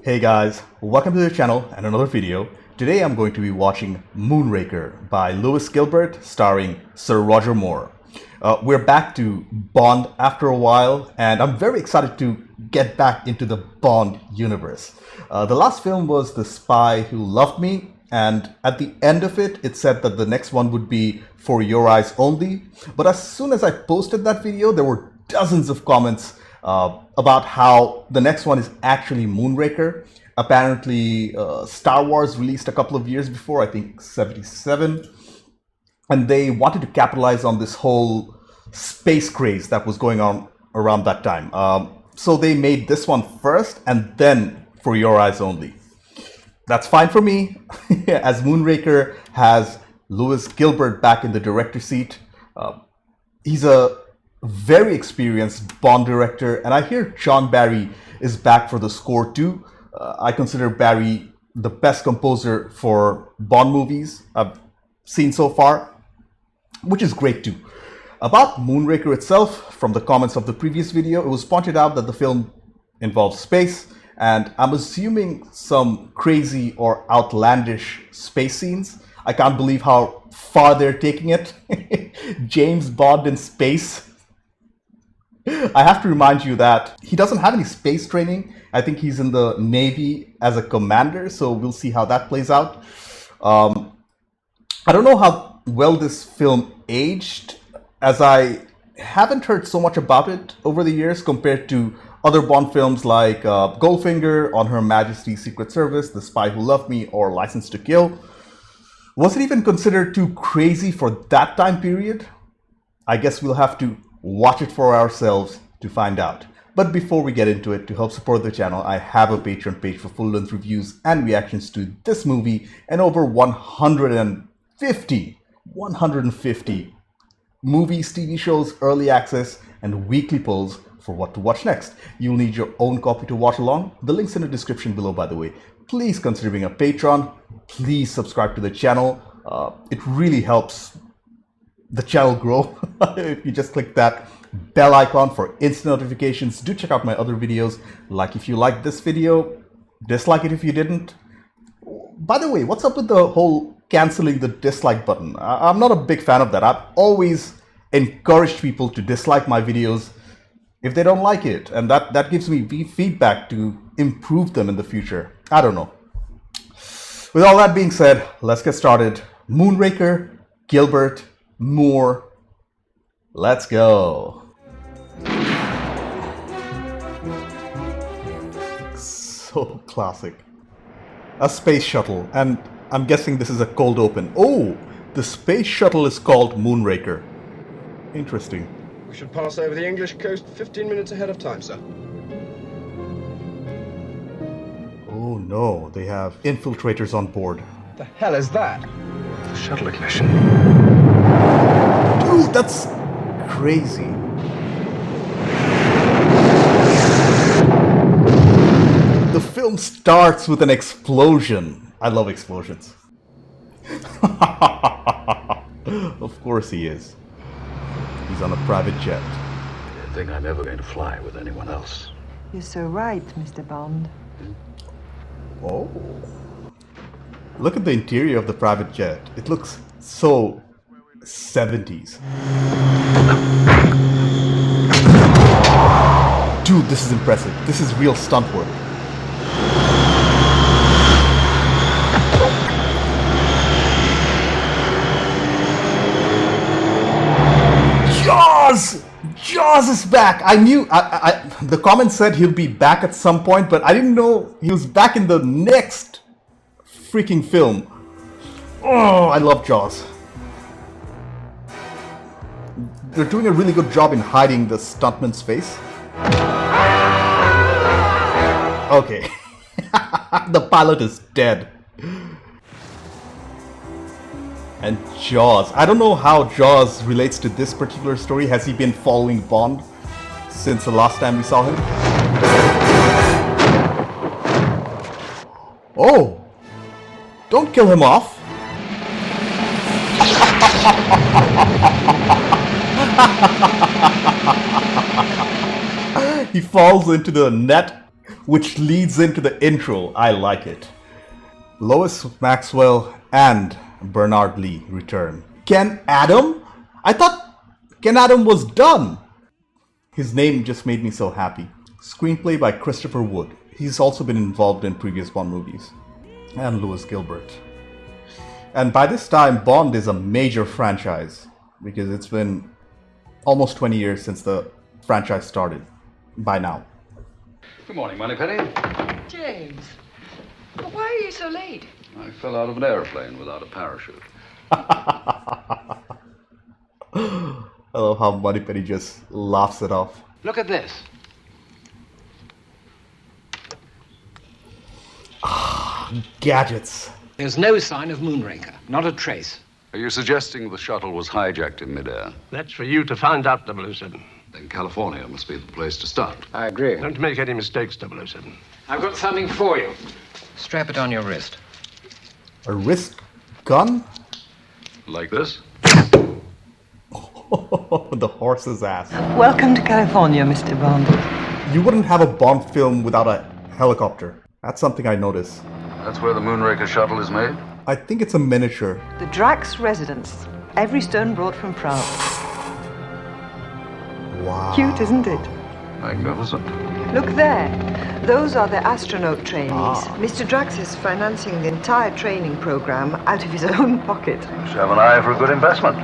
Hey guys, welcome to the channel and another video. Today I'm going to be watching Moonraker by Lewis Gilbert starring Sir Roger Moore. We're back to Bond after a while and I'm very excited to get back into the Bond universe. The last film was The Spy Who Loved Me, and at the end of it, it said that the next one would be For Your Eyes Only. But as soon as I posted that video, there were dozens of comments about how the next one is actually Moonraker. Apparently, Star Wars released a couple of years before, I think 77, and they wanted to capitalize on this whole space craze that was going on around that time. So they made this one first and then For Your Eyes Only. That's fine for me, as Moonraker has Lewis Gilbert back in the director's seat. He's a very experienced Bond director, and I hear John Barry is back for the score too. I consider Barry the best composer for Bond movies I've seen so far, which is great too. About Moonraker itself, from the comments of the previous video, it was pointed out that the film involves space, and I'm assuming some crazy or outlandish space scenes. I can't believe how far they're taking it. James Bond in space. I have to remind you that he doesn't have any space training. I think he's in the Navy as a commander, so we'll see how that plays out. I don't know how well this film aged, as I haven't heard so much about it over the years compared to other Bond films like Goldfinger, On Her Majesty's Secret Service, The Spy Who Loved Me, or License to Kill. Was it even considered too crazy for that time period? I guess we'll have to watch it for ourselves to find out. But before we get into it, to help support the channel, I have a Patreon page for full-length reviews and reactions to this movie and over 150 movies, TV shows, early access, and weekly polls for what to watch next. You'll need your own copy to watch along. The link's in the description below, by the way. Please consider being a patron. Please subscribe to the channel. It really helps the channel grow if you just click that bell icon for instant notifications. Do check out my other videos. Like if you liked this video, dislike it if you didn't. By the way, what's up with the whole canceling the dislike button? I'm not a big fan of that. I've always encouraged people to dislike my videos if they don't like it, and that gives me feedback to improve them in the future. I don't know. With all that being said, let's get started. Moonraker, Gilbert, Moore. Let's go. So classic. A space shuttle, and I'm guessing this is a cold open. Oh, the space shuttle is called Moonraker. Interesting. We should pass over the English coast 15 minutes ahead of time, sir. Oh no, they have infiltrators on board. The hell is that? Shuttle ignition. Dude, that's crazy. The film starts with an explosion. I love explosions. Of course he is. He's on a private jet. I think I'm never going to fly with anyone else. You're so right, Mr. Bond. Oh. Look at the interior of the private jet. It looks so 70s. Dude, this is impressive. This is real stunt work. Jaws! Jaws is back! I knew, the comment said he'll be back at some point, but I didn't know he was back in the next freaking film. Oh, I love Jaws. They're doing a really good job in hiding the stuntman's face. Okay. The pilot is dead. And Jaws. I don't know how Jaws relates to this particular story. Has he been following Bond since the last time we saw him? Oh! Don't kill him off! He falls into the net which leads into the intro. I like it. Lois Maxwell and Bernard Lee return. Ken Adam? I thought Ken Adam was done. His name just made me so happy. Screenplay by Christopher Wood. He's also been involved in previous Bond movies. And Lewis Gilbert. And by this time, Bond is a major franchise because it's been almost 20 years since the franchise started by now. Good morning, Moneypenny. James, but why are you so late? I fell out of an airplane without a parachute. I love how Moneypenny just laughs it off. Look at this. Gadgets. There's no sign of Moonraker. Not a trace. Are you suggesting the shuttle was hijacked in midair? That's for you to find out, 007. Then California must be the place to start. I agree. Don't make any mistakes, 007. I've got something for you. Strap it on your wrist. A wrist gun? Like this? The horse's ass. Welcome to California, Mr. Bond. You wouldn't have a Bond film without a helicopter. That's something I notice. That's where the Moonraker shuttle is made? I think it's a miniature. The Drax residence. Every stone brought from France. Wow. Cute, isn't it? Magnificent. Look there. Those are the astronaut trainees. Ah. Mr. Drax is financing the entire training program out of his own pocket. Should have an eye for a good investment.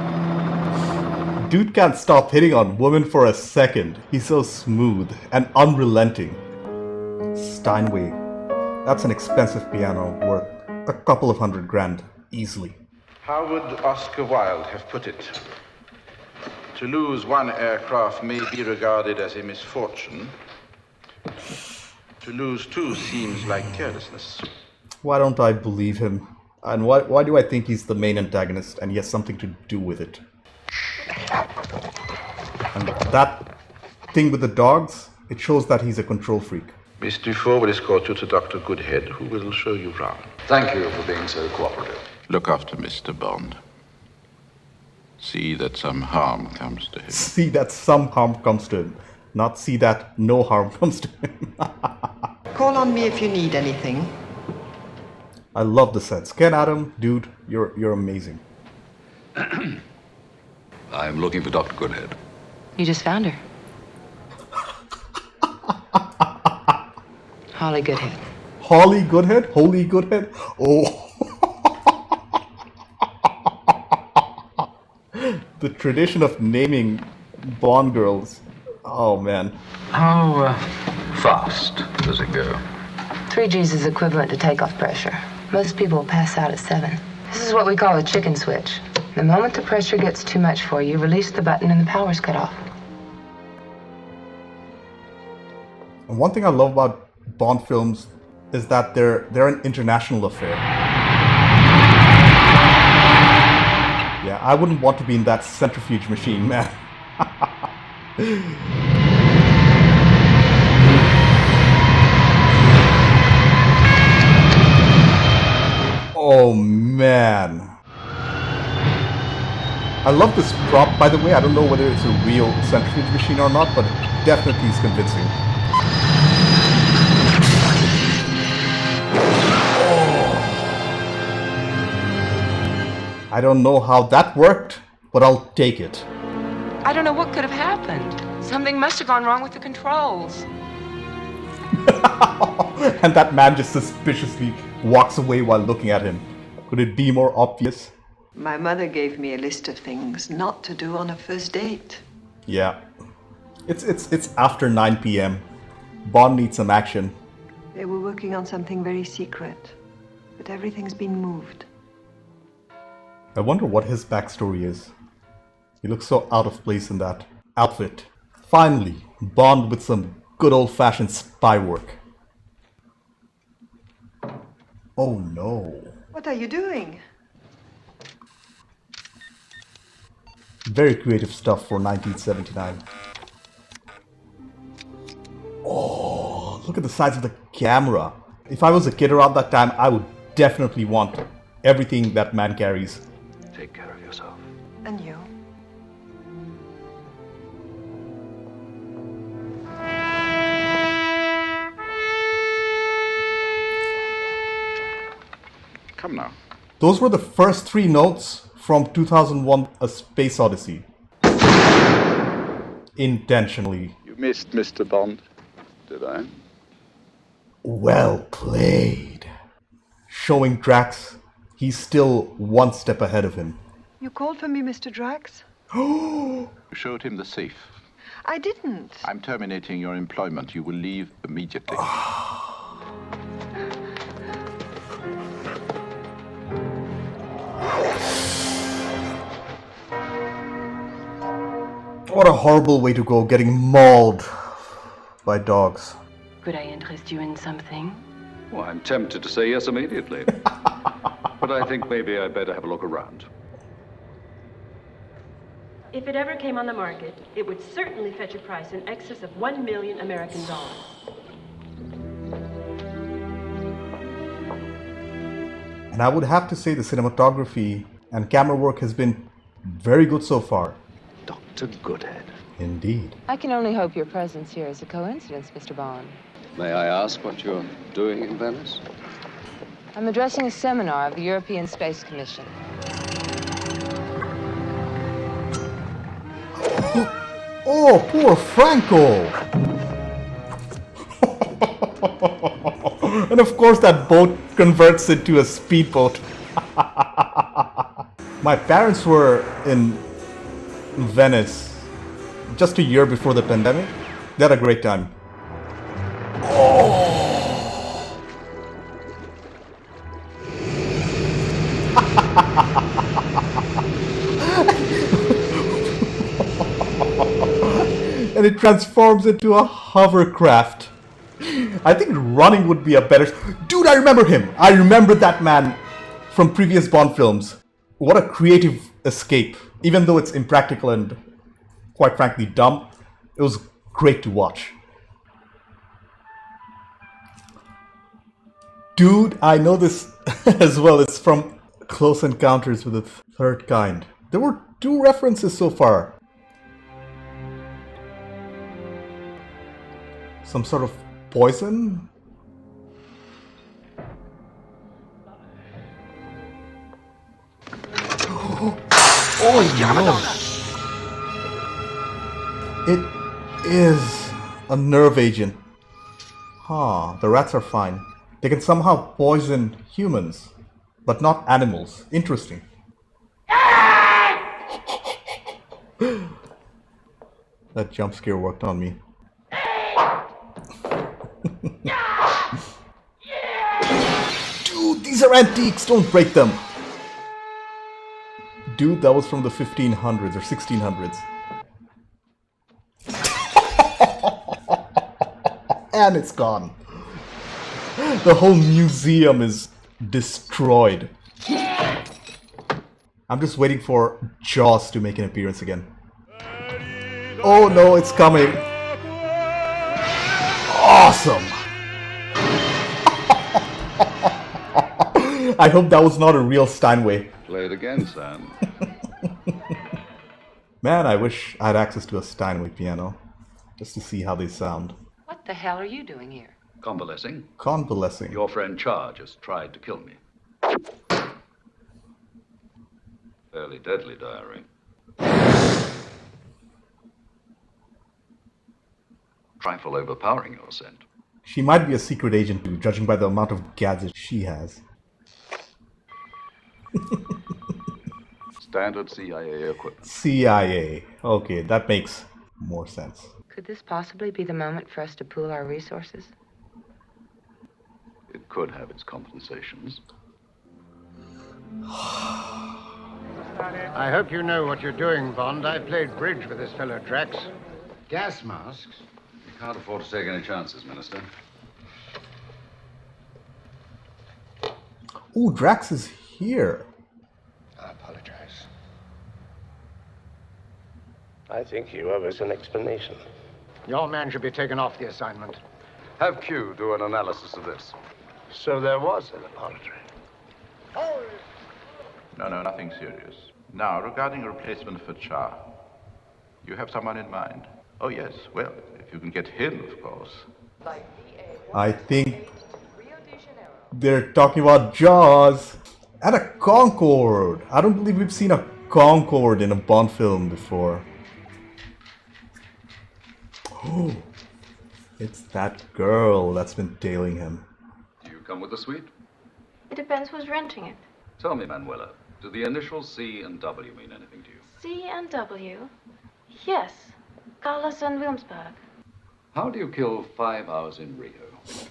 Dude can't stop hitting on women for a second. He's so smooth and unrelenting. Steinway. That's an expensive piano worth a couple of $100,000 easily. How would Oscar Wilde have put it? To lose one aircraft may be regarded as a misfortune. To lose two seems like carelessness. Why don't I believe him? And why do I think he's the main antagonist and he has something to do with it? And that thing with the dogs, it shows that he's a control freak. Miss Dufour will escort you to Dr. Goodhead, who will show you round. Thank you for being so cooperative. Look after Mr. Bond. See that some harm comes to him. See that some harm comes to him, not see that no harm comes to him. Call on me if you need anything. I love the sets. Ken Adam, dude, you're amazing. I'm looking for Dr. Goodhead. You just found her. Holly Goodhead. Holly Goodhead? Holy Goodhead? Oh. The tradition of naming Bond girls. Oh, man. How fast does it go? 3 G's is equivalent to takeoff pressure. Most people will pass out at 7. This is what we call a chicken switch. The moment the pressure gets too much for you, release the button and the power's cut off. And one thing I love about Bond films is that they're an international affair. Yeah, I wouldn't want to be in that centrifuge machine, man. Oh, man. I love this prop, by the way. I don't know whether it's a real centrifuge machine or not, but it definitely is convincing. I don't know how that worked, but I'll take it. I don't know what could have happened. Something must have gone wrong with the controls. And that man just suspiciously walks away while looking at him. Could it be more obvious? My mother gave me a list of things not to do on a first date. Yeah. It's after 9 p.m. Bond needs some action. They were working on something very secret, but everything's been moved. I wonder what his backstory is. He looks so out of place in that outfit. Finally, Bond with some good old-fashioned spy work. Oh no. What are you doing? Very creative stuff for 1979. Oh, look at the size of the camera. If I was a kid around that time, I would definitely want everything that man carries. Take care of yourself. And you? Come now. Those were the first 3 notes from 2001 A Space Odyssey. Intentionally. You missed Mr. Bond, did I? Well played. Showing Drax he's still one step ahead of him. You called for me, Mr. Drax? You showed him the safe. I didn't. I'm terminating your employment. You will leave immediately. What a horrible way to go, getting mauled by dogs. Could I interest you in something? Well, I'm tempted to say yes immediately. But I think maybe I'd better have a look around. If it ever came on the market, it would certainly fetch a price in excess of $1 million American dollars. And I would have to say the cinematography and camera work has been very good so far. Dr. Goodhead. Indeed. I can only hope your presence here is a coincidence, Mr. Bond. May I ask what you're doing in Venice? I'm addressing a seminar of the European Space Commission. Oh, poor Franco! And of course that boat converts into a speedboat. My parents were in Venice just a year before the pandemic. They had a great time. And it transforms into a hovercraft. I think running would be a better... Dude, I remember him! I remember that man from previous Bond films. What a creative escape. Even though it's impractical and, quite frankly, dumb, it was great to watch. Dude, I know this as well. It's from Close Encounters with the Third Kind. There were 2 references so far. Some sort of poison? Oh no! It is a nerve agent. Huh, the rats are fine. They can somehow poison humans, but not animals. Interesting. That jump scare worked on me. Dude, these are antiques, don't break them. Dude, that was from the 1500s or 1600s. And it's gone. The whole museum is destroyed. I'm just waiting for Jaws to make an appearance again. Oh no, it's coming. Awesome. I hope that was not a real Steinway. Play it again, Shan. Man, I wish I had access to a Steinway piano, just to see how they sound. What the hell are you doing here? Convalescing. Convalescing. Your friend Char just tried to kill me. Fairly deadly diary. Trifle overpowering your scent. She might be a secret agent too, judging by the amount of gadgets she has. Standard CIA equipment. CIA. Okay, that makes more sense. Could this possibly be the moment for us to pool our resources? It could have its compensations. I hope you know what you're doing, Bond. I played bridge with this fellow Drax. Gas masks. You can't afford to take any chances, Minister. Ooh, Drax is here. I apologize. I think you owe us an explanation. Your man should be taken off the assignment. Have Q do an analysis of this. So there was a laboratory. No, nothing serious. Now, regarding a replacement for Char, you have someone in mind? Oh, yes. Well, if you can get him, of course. I think they're talking about Jaws. And a Concorde! I don't believe we've seen a Concorde in a Bond film before. Oh, it's that girl that's been tailing him. Do you come with the suite? It depends who's renting it. Tell me, Manuela, do the initials C and W mean anything to you? C and W? Yes. Carlos and Wilmsburg. How do you kill 5 hours in Rio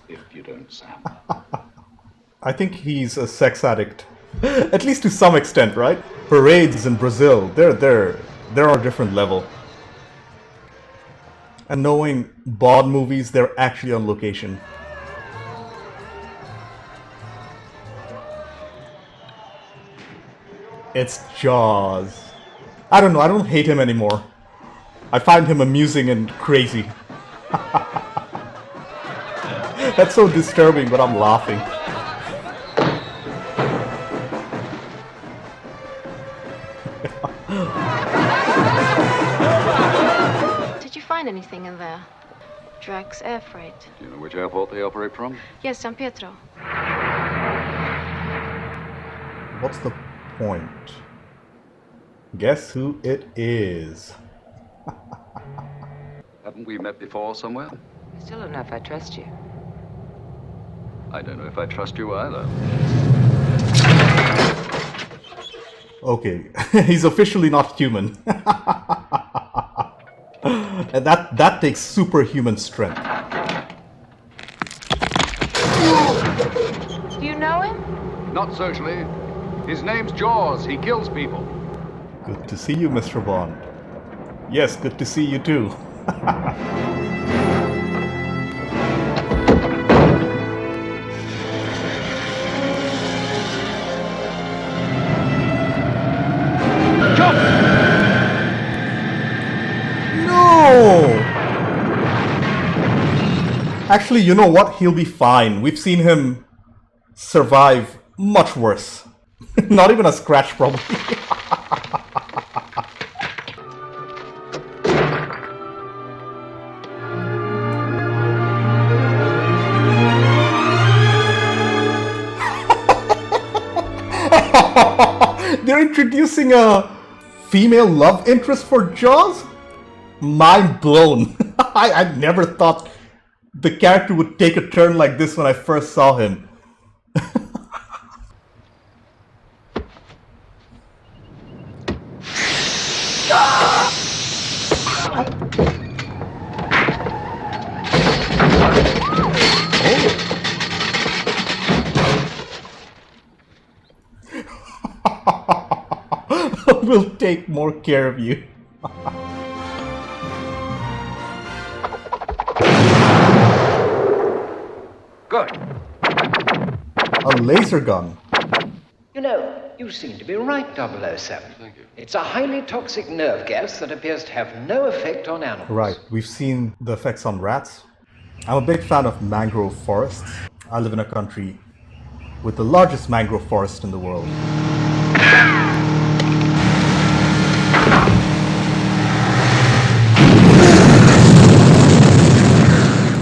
if you don't Sam? I think he's a sex addict. At least to some extent, right? Parades in Brazil, they're on a different level. And knowing Bond movies, they're actually on location. It's Jaws. I don't know, I don't hate him anymore. I find him amusing and crazy. That's so disturbing, but I'm laughing. Did you find anything in there? Drax air freight. Do you know which airport they operate from? Yes, San Pietro. What's the point? Guess who it is? Haven't we met before somewhere? I still don't know if I trust you. I don't know if I trust you either. Okay, he's officially not human. And that takes superhuman strength. Do you know him? Not socially. His name's Jaws. He kills people. Good to see you, Mr. Bond. Yes, good to see you too. Actually, you know what? He'll be fine. We've seen him survive much worse. Not even a scratch, probably. They're introducing a female love interest for Jaws? Mind blown. I never thought the character would take a turn like this when I first saw him. We'll take more care of you. Good. A laser gun. You know, you seem to be right, 007. Thank you. It's a highly toxic nerve gas that appears to have no effect on animals. Right, we've seen the effects on rats. I'm a big fan of mangrove forests. I live in a country with the largest mangrove forest in the world.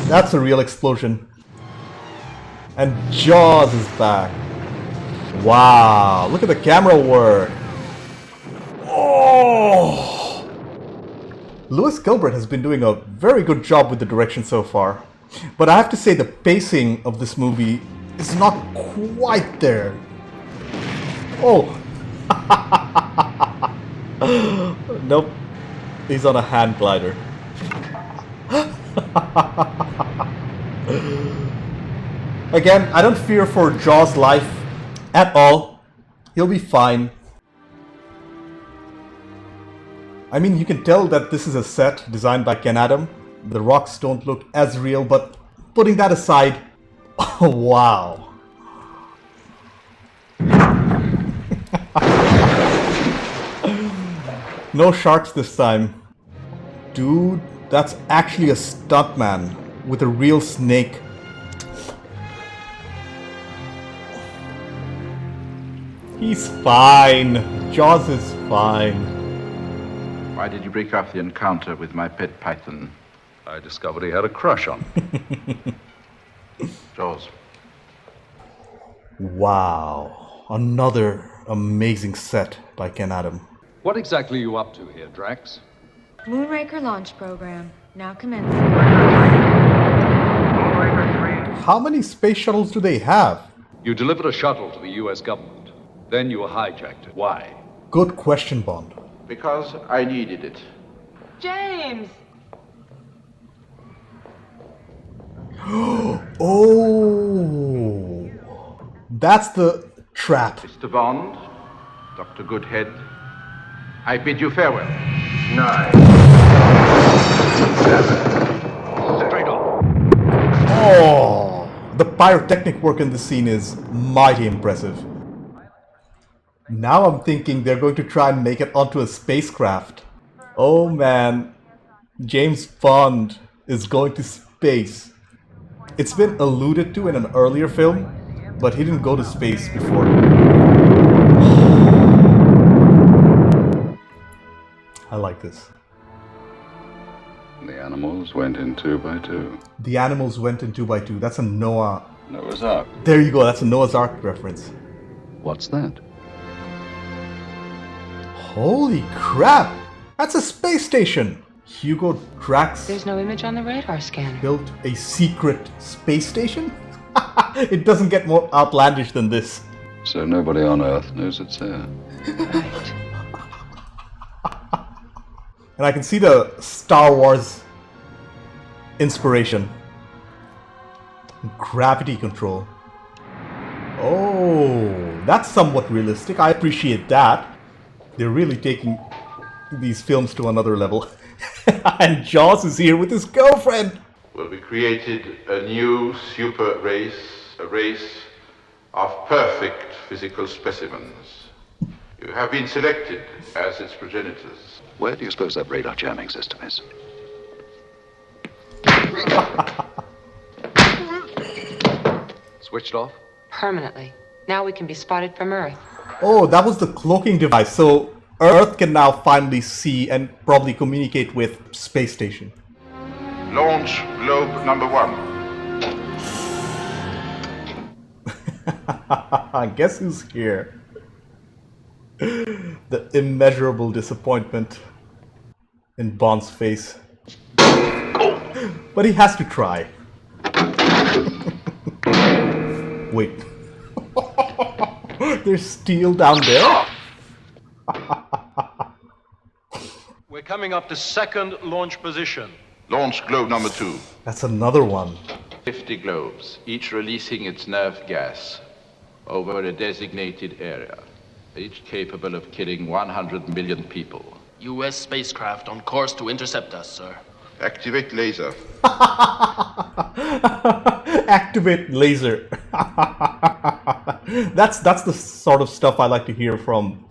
That's a real explosion. And Jaws is back. Wow, look at the camera work. Oh! Lewis Gilbert has been doing a very good job with the direction so far. But I have to say the pacing of this movie is not quite there. Oh! Nope. He's on a hand glider. Again, I don't fear for Jaws' life at all. He'll be fine. I mean, you can tell that this is a set designed by Ken Adam. The rocks don't look as real, but putting that aside, oh, wow. No sharks this time. Dude, that's actually a stuntman with a real snake. He's fine. Jaws is fine. Why did you break off the encounter with my pet python? I discovered he had a crush on me. Jaws. Wow. Another amazing set by Ken Adam. What exactly are you up to here, Drax? Moonraker launch program. Now commencing. How many space shuttles do they have? You delivered a shuttle to the US government. Then you hijacked it. Why? Good question, Bond. Because I needed it. James! Oh, that's the trap. Mr. Bond, Dr. Goodhead, I bid you farewell. 9, 7, straight on. Oh, the pyrotechnic work in this scene is mighty impressive. Now I'm thinking they're going to try and make it onto a spacecraft. Oh man, James Bond is going to space. It's been alluded to in an earlier film, but he didn't go to space before. I like this. The animals went in 2 by 2. The animals went in 2 by 2. That's a Noah's Ark. There you go, that's a Noah's Ark reference. What's that? Holy crap! That's a space station! Hugo Drax There's no image on the radar scanner. built a secret space station? It doesn't get more outlandish than this. So nobody on Earth knows it's there. Right. And I can see the Star Wars inspiration. Gravity control. Oh, that's somewhat realistic. I appreciate that. They're really taking these films to another level. And Jaws is here with his girlfriend. Well, we created a new super race, a race of perfect physical specimens. You have been selected as its progenitors. Where do you suppose that radar jamming system is? Switched off? Permanently. Now we can be spotted from Earth. Oh, that was the cloaking device. So Earth can now finally see and probably communicate with space station. Launch globe number 1. Guess who's here? The immeasurable disappointment in Bond's face. But he has to try. Wait. There's steel down there? We're coming up to second launch position. Launch globe number 2. That's another one. 50 globes, each releasing its nerve gas over a designated area, each capable of killing 100 million people. U.S. spacecraft on course to intercept us, sir. Activate laser. Activate laser. That's the sort of stuff I like to hear from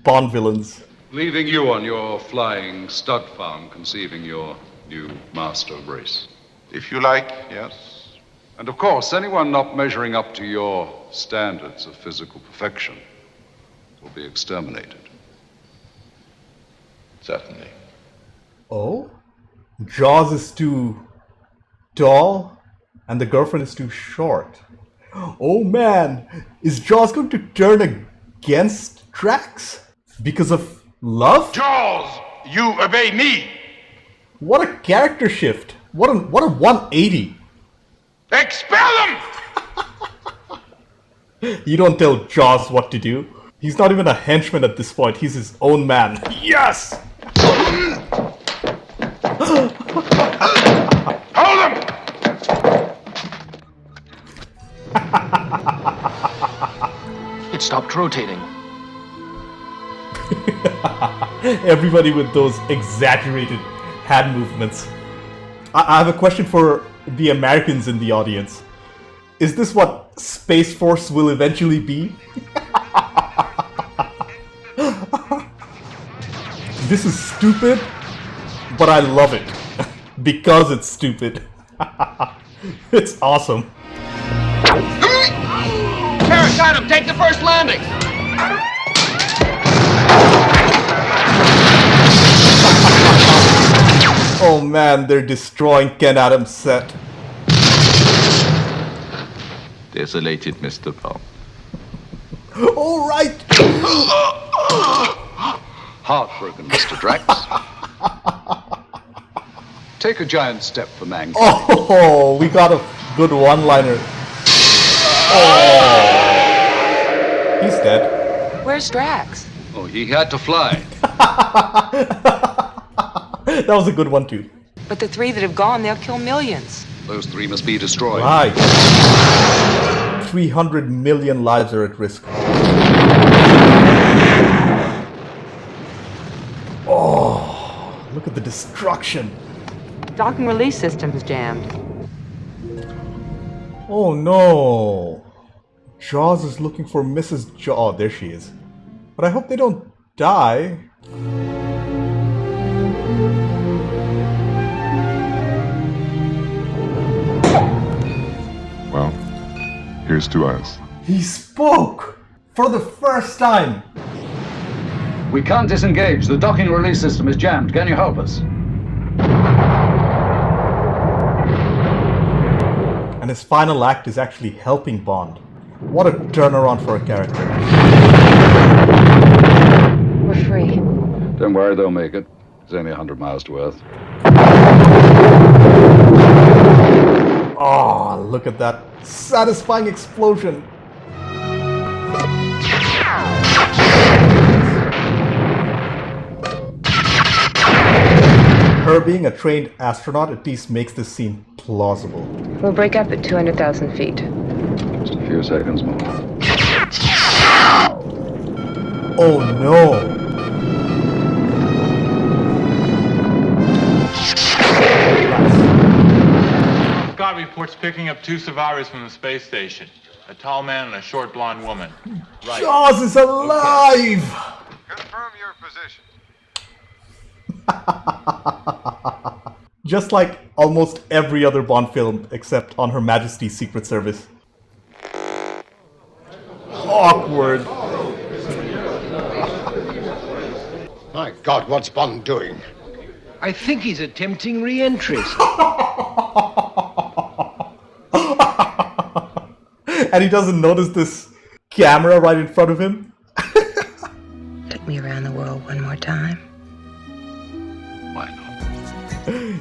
Bond villains. Leaving you on your flying stud farm, conceiving your new master race. If you like, yes. And of course, anyone not measuring up to your standards of physical perfection will be exterminated. Certainly. Oh? Jaws is too tall and the girlfriend is too short. Oh man, is Jaws going to turn against Drax? Because of love? Jaws, you obey me! What a character shift. What a 180. Expel them! You don't tell Jaws what to do. He's not even a henchman at this point. He's his own man. Yes! Hold them! It stopped rotating. Everybody with those exaggerated hand movements. I have a question for the Americans in the audience. Is this what Space Force will eventually be? This is stupid, but I love it. Because it's stupid. It's awesome. Eric, got him! Take the first landing! Oh man, they're destroying Ken Adams' set. Desolated Mr. Bond. All right. Heartbroken, Mr. Drax. Take a giant step for mankind. Oh, we got a good one-liner. Oh, he's dead. Where's Drax? Oh, he had to fly. That was a good one too. But the 3 that have gone, they'll kill millions. Those 3 must be destroyed. Right. 300 million lives are at risk. Oh, look at the destruction. Docking release system's jammed. Oh no. Jaws is looking for Mrs. Jaws. Oh, there she is. But I hope they don't die. Well, here's to us. He spoke! For the first time! We can't disengage. The docking release system is jammed. Can you help us? And his final act is actually helping Bond. What a turnaround for a character. We're free. Don't worry, they'll make it. It's only 100 miles to Earth. Oh, look at that satisfying explosion. Her being a trained astronaut at least makes this scene plausible. We'll break up at 200,000 feet. Just a few seconds more. Oh no! Scott reports picking up 2 survivors from the space station. A tall man and a short blonde woman. Right. Jaws is alive! Confirm your position. Just like almost every other Bond film except on Her Majesty's Secret Service. Awkward. My God, what's Bond doing? I think he's attempting re-entry. And he doesn't notice this camera right in front of him. Take me around the world one more time. Why not?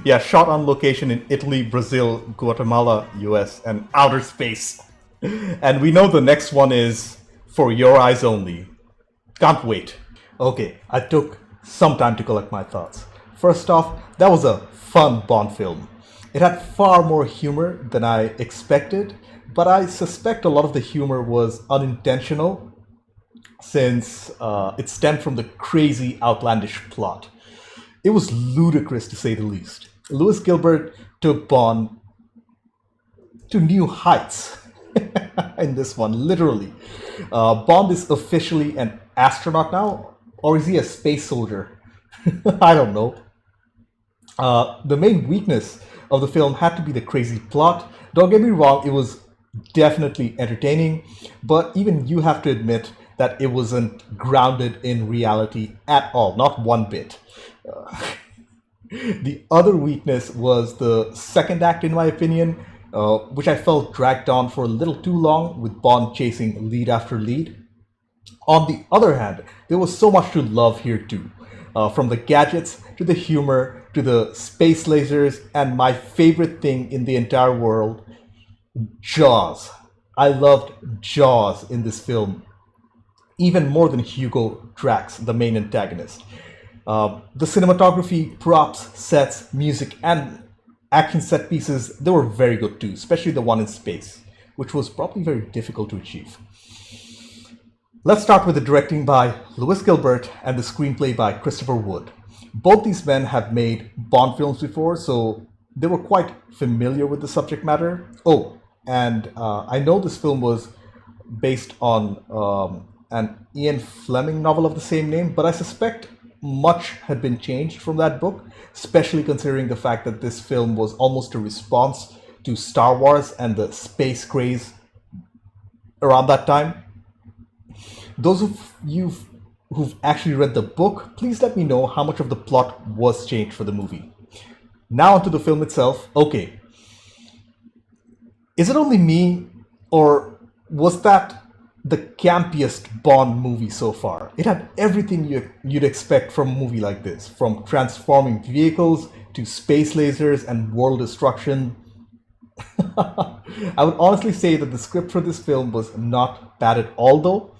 Yeah, shot on location in Italy, Brazil, Guatemala, US, and outer space. And we know the next one is For Your Eyes Only. Can't wait. Okay, I took some time to collect my thoughts. First off, that was a fun Bond film. It had far more humor than I expected, but I suspect a lot of the humor was unintentional since it stemmed from the crazy, outlandish plot. It was ludicrous to say the least. Lewis Gilbert took Bond to new heights in this one, literally. Bond is officially an astronaut now, or is he a space soldier? I don't know. The main weakness of the film had to be the crazy plot. Don't get me wrong, it was definitely entertaining, but even you have to admit that it wasn't grounded in reality at all, not one bit. The other weakness was the second act, in my opinion, which I felt dragged on for a little too long, with Bond chasing lead after lead. On the other hand, there was so much to love here too. From the gadgets, to the humor, to the space lasers, and my favorite thing in the entire world, Jaws. I loved Jaws in this film, even more than Hugo Drax, the main antagonist. The cinematography, props, sets, music, and action set pieces, they were very good too, especially the one in space, which was probably very difficult to achieve. Let's start with the directing by Lewis Gilbert and the screenplay by Christopher Wood. Both these men have made Bond films before, so they were quite familiar with the subject matter. Oh, and I know this film was based on an Ian Fleming novel of the same name, but I suspect much had been changed from that book, especially considering the fact that this film was almost a response to Star Wars and the space craze around that time. Those of you who've actually read the book, please let me know how much of the plot was changed for the movie. Now onto the film itself. Okay, is it only me, or was that the campiest Bond movie so far. It had everything you'd expect from a movie like this, from transforming vehicles to space lasers and world destruction. I would honestly say that the script for this film was not bad at all, though.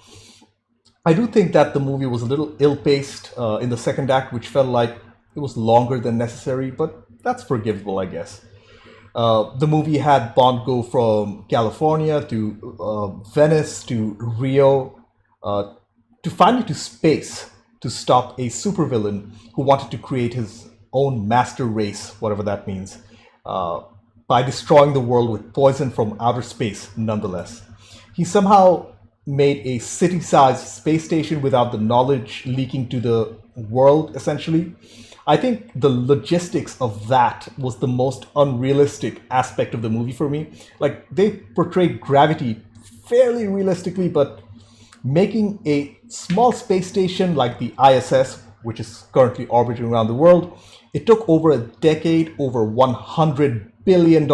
I do think that the movie was a little ill-paced in the second act, which felt like it was longer than necessary, but that's forgivable, I guess. The movie had Bond go from California to Venice to Rio to finally to space to stop a supervillain who wanted to create his own master race, whatever that means, by destroying the world with poison from outer space nonetheless. He somehow made a city-sized space station without the knowledge leaking to the world, essentially. I think the logistics of that was the most unrealistic aspect of the movie for me. Like, they portrayed gravity fairly realistically, but making a small space station like the ISS, which is currently orbiting around the world, it took over a decade, over $100 billion,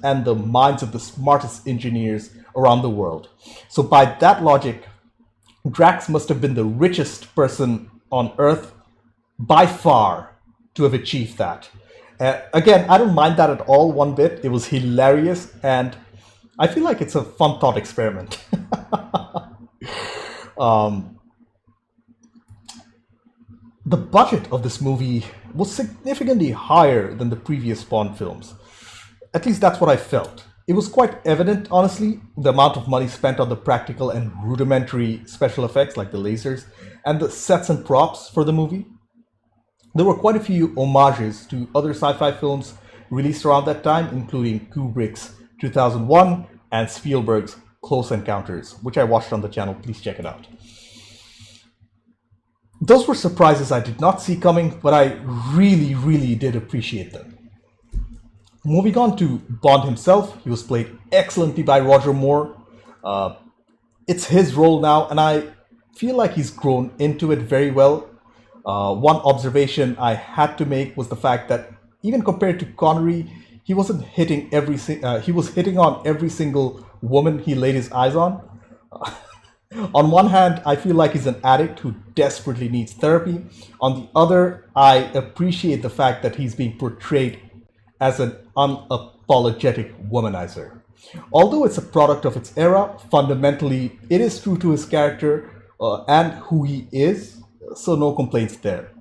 and the minds of the smartest engineers around the world. So by that logic, Drax must have been the richest person on Earth by far to have achieved that. Again, I don't mind that at all one bit. It was hilarious, and I feel like it's a fun thought experiment. The budget of this movie was significantly higher than the previous Bond films. At least that's what I felt. It was quite evident, honestly, the amount of money spent on the practical and rudimentary special effects like the lasers and the sets and props for the movie. There were quite a few homages to other sci-fi films released around that time, including Kubrick's 2001 and Spielberg's Close Encounters, which I watched on the channel. Please check it out. Those were surprises I did not see coming, but I really did appreciate them. Moving on to Bond himself, he was played excellently by Roger Moore. It's his role now, and I feel like he's grown into it very well. One observation I had to make was the fact that even compared to Connery, he was hitting on every single woman he laid his eyes on. On one hand, I feel like he's an addict who desperately needs therapy. On the other, I appreciate the fact that he's being portrayed as an unapologetic womanizer. Although it's a product of its era, fundamentally, it is true to his character and who he is, so no complaints there.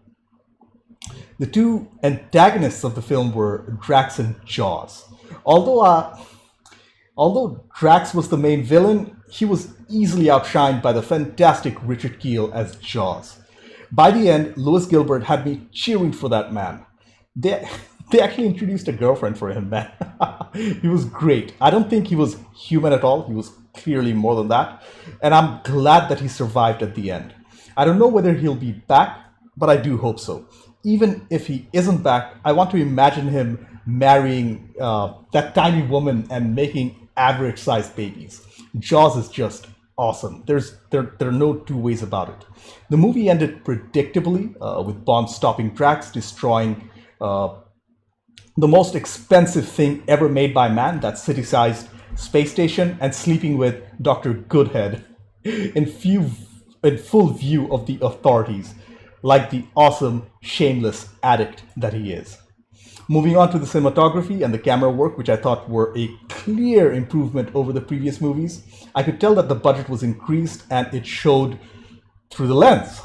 The two antagonists of the film were Drax and Jaws. Although Drax was the main villain, he was easily outshined by the fantastic Richard Kiel as Jaws. By the end, Lewis Gilbert had me cheering for that man. They actually introduced a girlfriend for him, man. He was great. I don't think he was human at all. He was clearly more than that. And I'm glad that he survived at the end. I don't know whether he'll be back, but I do hope so. Even if he isn't back, I want to imagine him marrying that tiny woman and making average-sized babies. Jaws is just awesome. There are no two ways about it. The movie ended predictably with Bond stopping Drax, destroying the most expensive thing ever made by man, that city-sized space station, and sleeping with Dr. Goodhead in full view of the authorities, like the awesome, shameless addict that he is. Moving on to the cinematography and the camera work, which I thought were a clear improvement over the previous movies. I could tell that the budget was increased and it showed through the lens.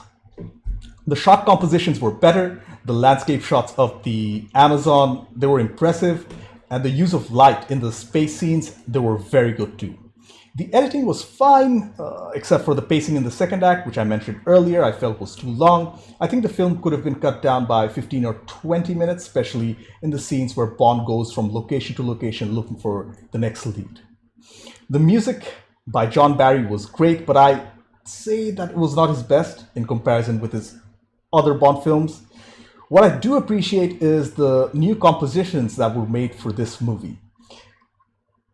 The shot compositions were better. The landscape shots of the Amazon, they were impressive. And the use of light in the space scenes, they were very good too. The editing was fine, except for the pacing in the second act, which I mentioned earlier, I felt was too long. I think the film could have been cut down by 15 or 20 minutes, especially in the scenes where Bond goes from location to location looking for the next lead. The music by John Barry was great, but I say that it was not his best in comparison with his other Bond films. What I do appreciate is the new compositions that were made for this movie.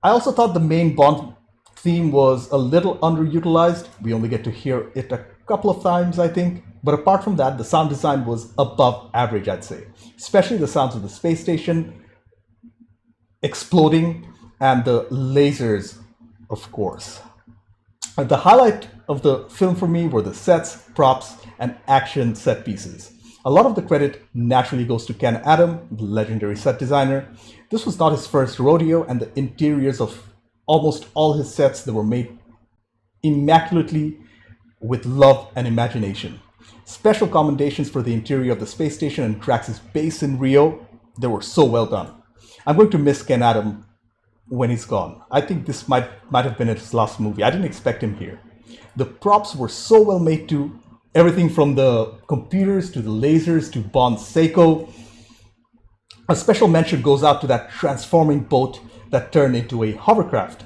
I also thought the main Bond theme was a little underutilized. We only get to hear it a couple of times, I think. But apart from that, the sound design was above average, I'd say. Especially the sounds of the space station exploding and the lasers, of course. The highlight of the film for me were the sets, props, and action set pieces. A lot of the credit naturally goes to Ken Adam, the legendary set designer. This was not his first rodeo, and the interiors of almost all his sets that were made immaculately with love and imagination. Special commendations for the interior of the space station and Drax's base in Rio. They were so well done. I'm going to miss Ken Adam when he's gone. I think this might have been his last movie. I didn't expect him here. The props were so well made too. Everything from the computers to the lasers to Bond's Seiko. A special mention goes out to that transforming boat that turned into a hovercraft.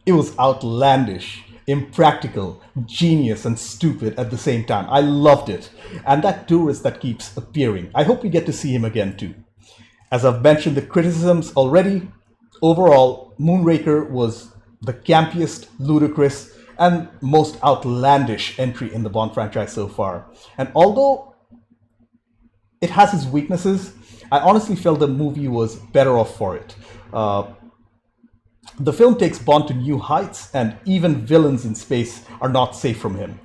It was outlandish, impractical, genius, and stupid at the same time. I loved it. And that tourist that keeps appearing. I hope we get to see him again too. As I've mentioned the criticisms already, overall, Moonraker was the campiest, ludicrous, and most outlandish entry in the Bond franchise so far. And although it has its weaknesses, I honestly felt the movie was better off for it. The film takes Bond to new heights, and even villains in space are not safe from him.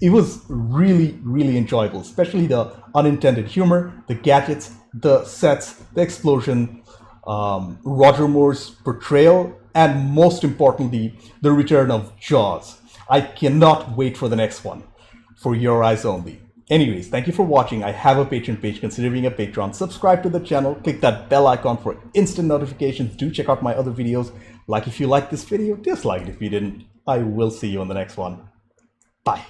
It was really, really enjoyable, especially the unintended humor, the gadgets, the sets, the explosion, Roger Moore's portrayal, and most importantly, the return of Jaws. I cannot wait for the next one. For your eyes only. Anyways, thank you for watching. I have a Patreon page. Consider being a patron. Subscribe to the channel. Click that bell icon for instant notifications. Do check out my other videos. Like if you liked this video. Dislike it if you didn't. I will see you on the next one. Bye.